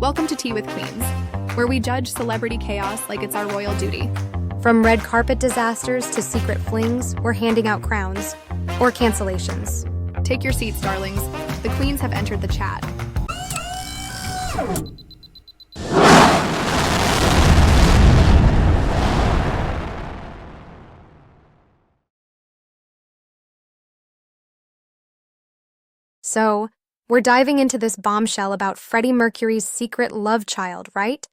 Welcome to Tea with Queens, where we judge celebrity chaos like it's our royal duty. From red carpet disasters to secret flings, we're handing out crowns. Or cancellations. Take your seats, darlings. The queens have entered the chat. So, we're diving into this bombshell about Freddie Mercury's secret love child, right?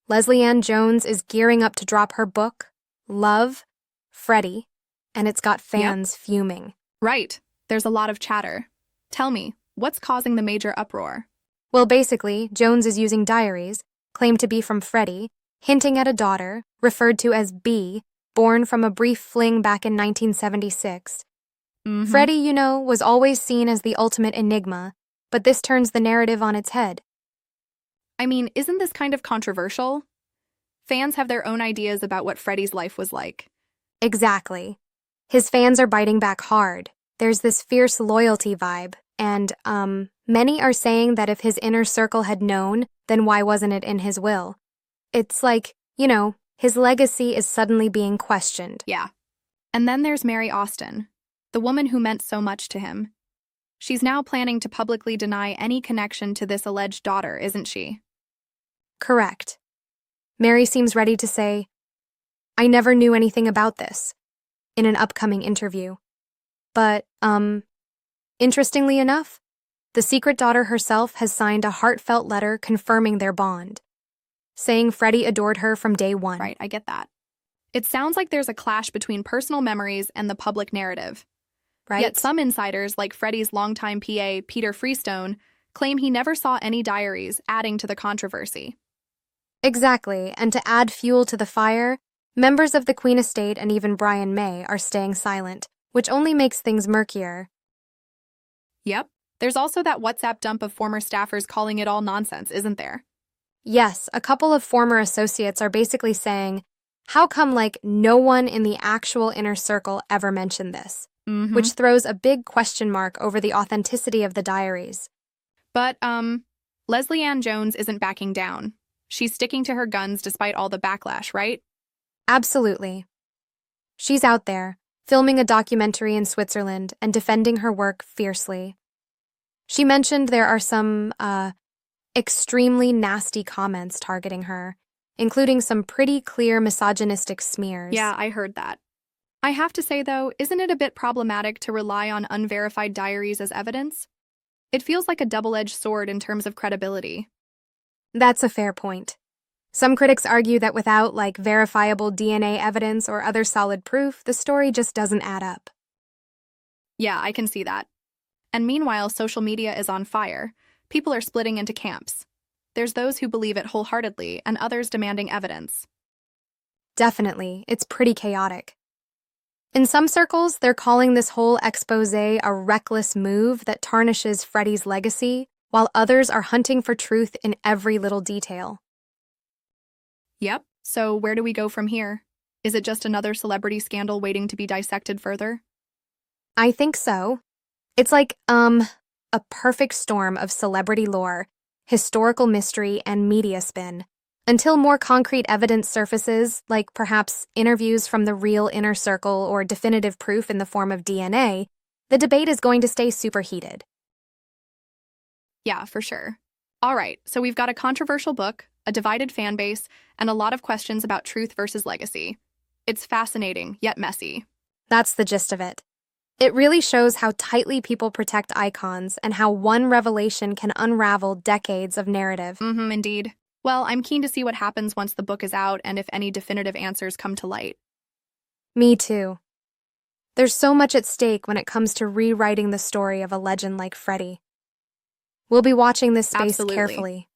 Lesley-Ann Jones is gearing up to drop her book, Love, Freddie, and it's got fans fuming. Right. There's a lot of chatter. Tell me, what's causing the major uproar? Well, basically, Jones is using diaries, claimed to be from Freddie, hinting at a daughter, referred to as B, born from a brief fling back in 1976. Freddie, was always seen as the ultimate enigma, but this turns the narrative on its head. I mean, isn't this kind of controversial? Fans have their own ideas about what Freddie's life was like. Exactly. His fans are biting back hard. There's this fierce loyalty vibe, and, many are saying that if his inner circle had known, then why wasn't it in his will? It's like, his legacy is suddenly being questioned. Yeah. And then there's Mary Austin, the woman who meant so much to him. She's now planning to publicly deny any connection to this alleged daughter, isn't she? Correct. Mary seems ready to say, "I never knew anything about this," in an upcoming interview. But, interestingly enough, the secret daughter herself has signed a heartfelt letter confirming their bond, saying Freddie adored her from day one. Right, I get that. It sounds like there's a clash between personal memories and the public narrative. Right? Yet some insiders, like Freddie's longtime PA, Peter Freestone, claim he never saw any diaries, adding to the controversy. Exactly, and to add fuel to the fire, members of the Queen estate and even Brian May are staying silent, which only makes things murkier. Yep. There's also that WhatsApp dump of former staffers calling it all nonsense, isn't there? Yes, a couple of former associates are basically saying, how come, no one in the actual inner circle ever mentioned this? Which throws a big question mark over the authenticity of the diaries. But, Lesley-Ann Jones isn't backing down. She's sticking to her guns despite all the backlash, right? Absolutely. She's out there, filming a documentary in Switzerland and defending her work fiercely. She mentioned there are some, extremely nasty comments targeting her, including some pretty clear misogynistic smears. Yeah, I heard that. I have to say, though, isn't it a bit problematic to rely on unverified diaries as evidence? It feels like a double-edged sword in terms of credibility. That's a fair point. Some critics argue that without, verifiable DNA evidence or other solid proof, the story just doesn't add up. Yeah, I can see that. And meanwhile, social media is on fire. People are splitting into camps. There's those who believe it wholeheartedly and others demanding evidence. Definitely, it's pretty chaotic. In some circles, they're calling this whole exposé a reckless move that tarnishes Freddie's legacy, while others are hunting for truth in every little detail. Yep, so where do we go from here? Is it just another celebrity scandal waiting to be dissected further? I think so. It's like, a perfect storm of celebrity lore, historical mystery, and media spin. Until more concrete evidence surfaces, like perhaps interviews from the real inner circle or definitive proof in the form of DNA, the debate is going to stay super heated. Yeah, for sure. All right, so we've got a controversial book, a divided fan base, and a lot of questions about truth versus legacy. It's fascinating, yet messy. That's the gist of it. It really shows how tightly people protect icons and how one revelation can unravel decades of narrative. Indeed. Well, I'm keen to see what happens once the book is out and if any definitive answers come to light. Me too. There's so much at stake when it comes to rewriting the story of a legend like Freddie. We'll be watching this space Absolutely. carefully.